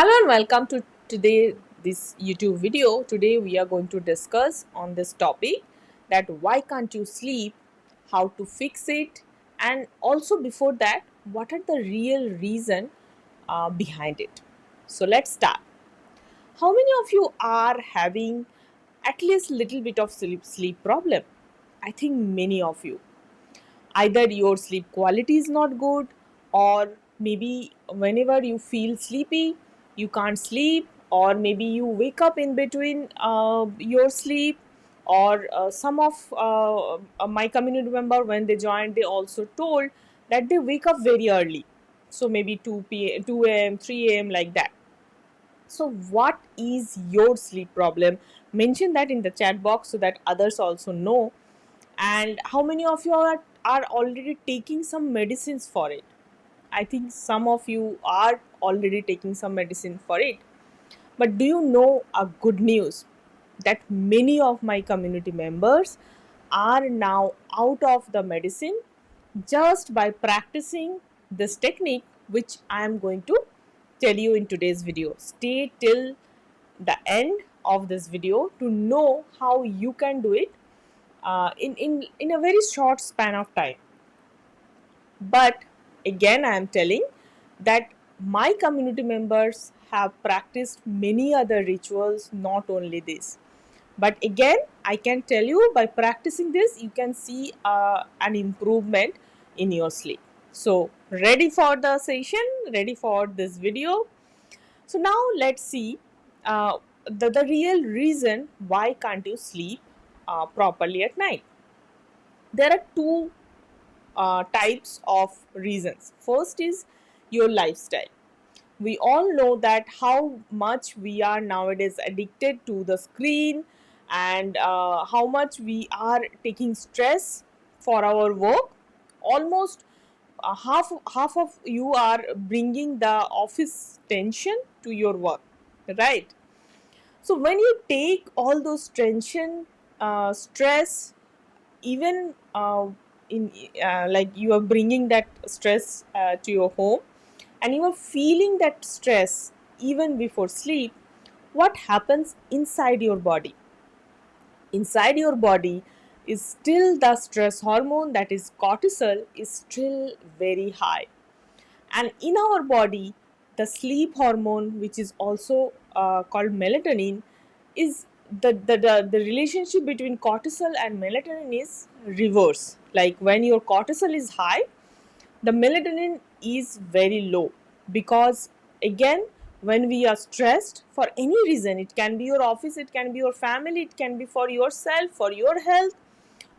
Hello and welcome to today this YouTube video. Today we are going to discuss on this topic that why can't you sleep, how to fix it, and also before that what are the real reason behind it. So let's start. How many of you are having at least little bit of sleep problem? I think many of you. Either your sleep quality is not good, or maybe whenever you feel sleepy you can't sleep, or maybe you wake up in between your sleep, or some of my community member when they joined they also told that they wake up very early, so maybe 2 a.m 3 a.m like that. So what is your sleep problem? Mention that in the chat box so that others also know. And how many of you are already taking some medicines for it? I think some of you are already taking some medicine for it. But do you know a good news that many of my community members are now out of the medicine just by practicing this technique, which I am going to tell you in today's video. Stay till the end of this video to know how you can do it in a very short span of time. But again, I am telling that my community members have practiced many other rituals, not only this. But again, I can tell you by practicing this, you can see an improvement in your sleep. So, ready for the session, ready for this video. So, now let's see the real reason why can't you sleep properly at night. There are two types of reasons. First is your lifestyle. We all know that how much we are nowadays addicted to the screen, and how much we are taking stress for our work. Almost half of you are bringing the office tension to your work, right? So when you take all those tension, stress, even in like you are bringing that stress to your home, and you are feeling that stress even before sleep, what happens inside your body? Inside your body is still the stress hormone, that is cortisol, is still very high. And in our body, the sleep hormone, which is also called melatonin, is the relationship between cortisol and melatonin is reverse. Like when your cortisol is high, the melatonin is very low, because again, when we are stressed for any reason, it can be your office, it can be your family, it can be for yourself, for your health,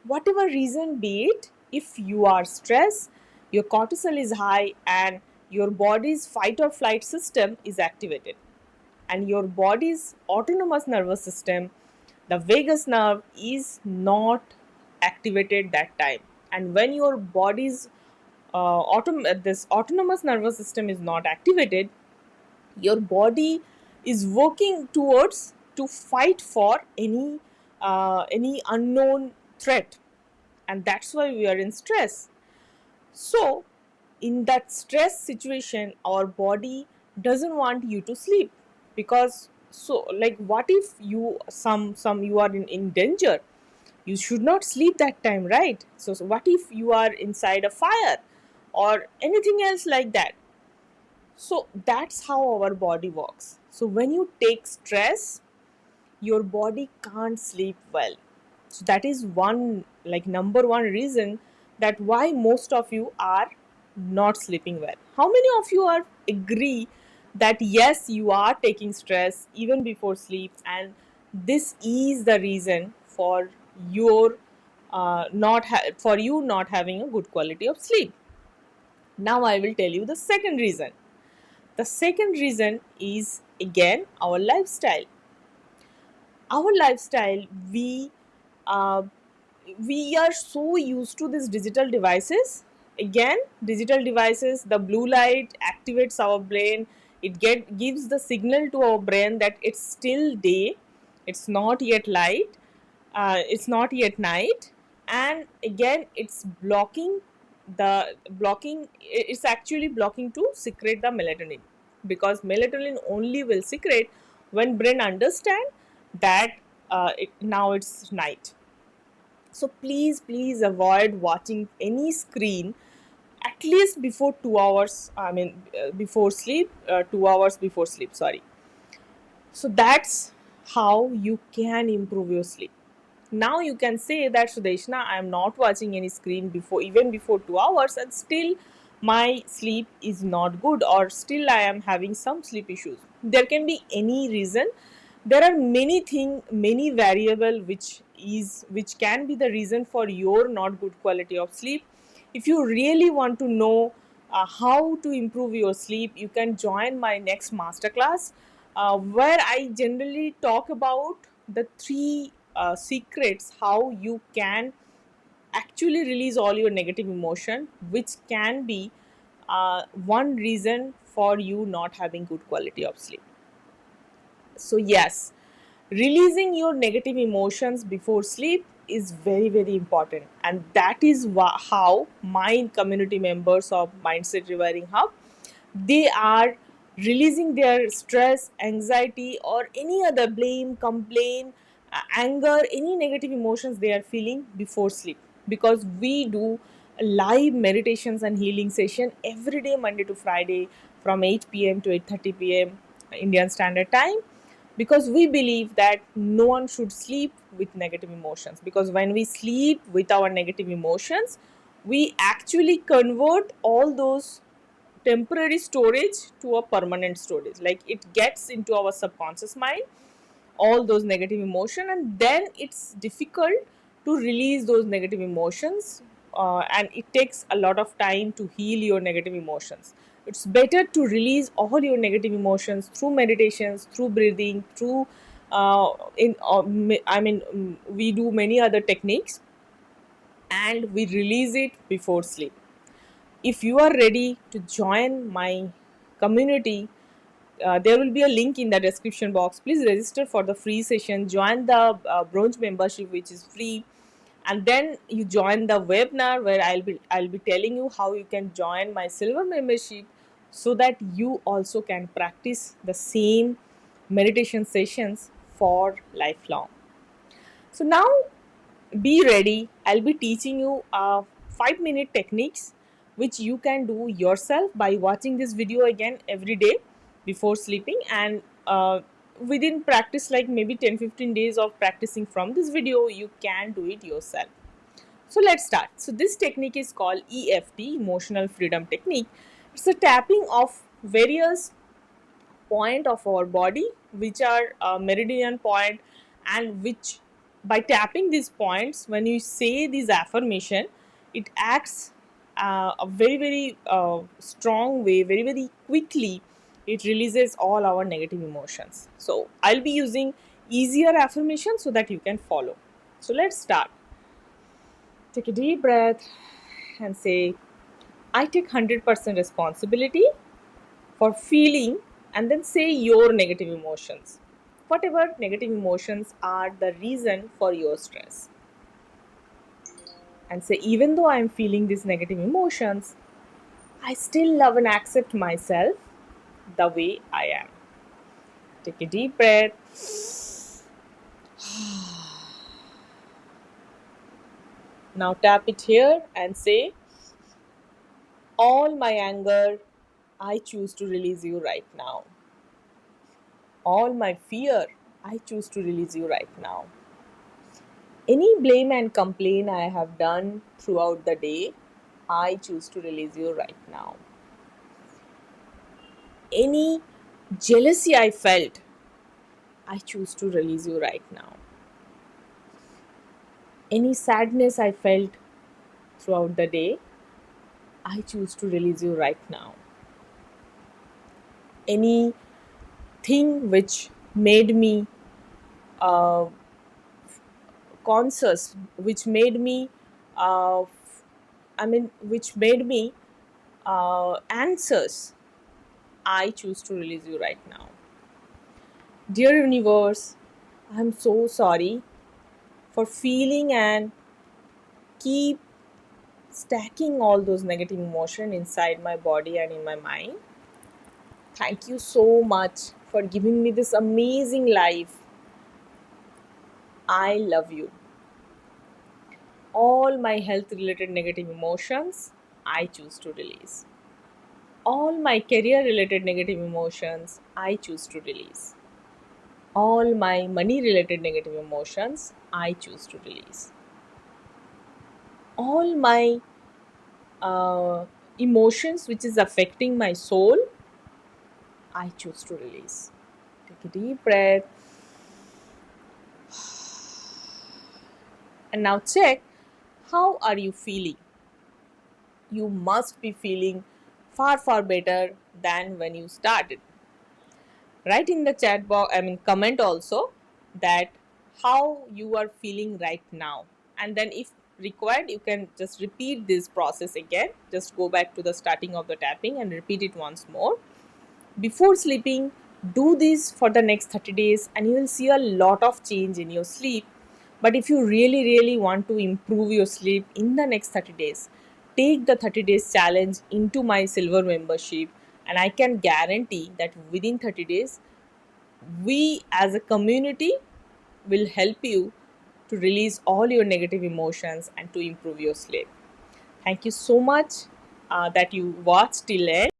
whatever reason be it, if you are stressed, your cortisol is high and your body's fight or flight system is activated, and your body's autonomous nervous system, the vagus nerve, is not activated that time. And when your body's this autonomous nervous system is not activated, your body is working towards to fight for any unknown threat, and that's why we are in stress. So in that stress situation, our body doesn't want you to sleep, because so like what if you some you are in danger, you should not sleep that time, right? So what if you are inside a fire or anything else like that? So that's how our body works. So when you take stress, your body can't sleep well. So that is one, like number one reason that why most of you are not sleeping well. How many of you are agree that yes, you are taking stress even before sleep, and this is the reason for your for you not having a good quality of sleep? Now I will tell you the second reason. The second reason is again our lifestyle. Our lifestyle, uh, we are so used to these digital devices. Again, digital devices, the blue light activates our brain. It gives the signal to our brain that it's still day, it's not yet light, it's not yet night. And again, it's blocking, it's actually blocking to secrete the melatonin. because melatonin only will secrete when brain understand that now it's night. So please avoid watching any screen at least before 2 hours. Before sleep, 2 hours before sleep. Sorry. So that's how you can improve your sleep. Now you can say that, Sudeshna, I am not watching any screen before, even before 2 hours, and still my sleep is not good, or still I am having some sleep issues. There can be any reason. There are many thing, many variable which can be the reason for your not good quality of sleep. If you really want to know how to improve your sleep, you can join my next masterclass, where I generally talk about the three secrets how you can actually release all your negative emotion, which can be one reason for you not having good quality of sleep. So yes, releasing your negative emotions before sleep is very important, and that is how my community members of Mindset Rewiring Hub, they are releasing their stress, anxiety, or any other blame, complaint, anger, any negative emotions they are feeling before sleep, because we do live meditations and healing session every day, Monday to Friday, from 8 p.m. to 8:30 p.m. Indian Standard Time, because we believe that no one should sleep with negative emotions, because when we sleep with our negative emotions, we actually convert all those temporary storage to a permanent storage. Like, it gets into our subconscious mind, all those negative emotion, and then it's difficult to release those negative emotions, and it takes a lot of time to heal your negative emotions. It's better to release all your negative emotions through meditations, through breathing, through we do many other techniques, and we release it before sleep. If you are ready to join my community, there will be a link in the description box. Please register for the free session, join the bronze membership, which is free, and then you join the webinar where I'll be telling you how you can join my silver membership, so that you also can practice the same meditation sessions for lifelong. So now, be ready. I'll be teaching you 5-minute techniques which you can do yourself by watching this video again every day before sleeping, and within practice, like maybe 10-15 days of practicing from this video, you can do it yourself. So let's start. So this technique is called EFT, Emotional Freedom Technique. It's a tapping of various point of our body, which are meridian point, and which, by tapping these points, when you say this affirmation, it acts a very strong way, very quickly. It releases all our negative emotions. So I'll be using easier affirmation so that you can follow. So let's start. Take a deep breath and say, I take 100% responsibility for feeling, and then say your negative emotions. Whatever negative emotions are the reason for your stress. And say, even though I am feeling these negative emotions, I still love and accept myself the way I am. Take a deep breath. Now tap it here and say, all my anger, I choose to release you right now. All my fear, I choose to release you right now. Any blame and complaint I have done throughout the day, I choose to release you right now. Any jealousy I felt, I choose to release you right now. Any sadness I felt throughout the day, I choose to release you right now. Any thing which made me uh, conscious, which made me, uh, which made me anxious, I choose to release you right now. Dear universe, I'm so sorry for feeling and keep stacking all those negative emotion inside my body and in my mind. Thank you so much for giving me this amazing life. I love you. All my health related negative emotions, I choose to release. All my career related negative emotions, I choose to release. All my money related negative emotions, I choose to release. All my uh, emotions which is affecting my soul, I choose to release. Take a deep breath and now check, how are you feeling? You must be feeling far far better than when you started. Write in the chat box, I mean comment also, that how you are feeling right now, and then if required you can just repeat this process again. Just go back to the starting of the tapping and repeat it once more before sleeping. Do this for the next 30 days and you will see a lot of change in your sleep. But if you really want to improve your sleep in the next 30 days, take the 30 days challenge into my silver membership, and I can guarantee that within 30 days we as a community will help you to release all your negative emotions and to improve your sleep. Thank you so much that you watched till end.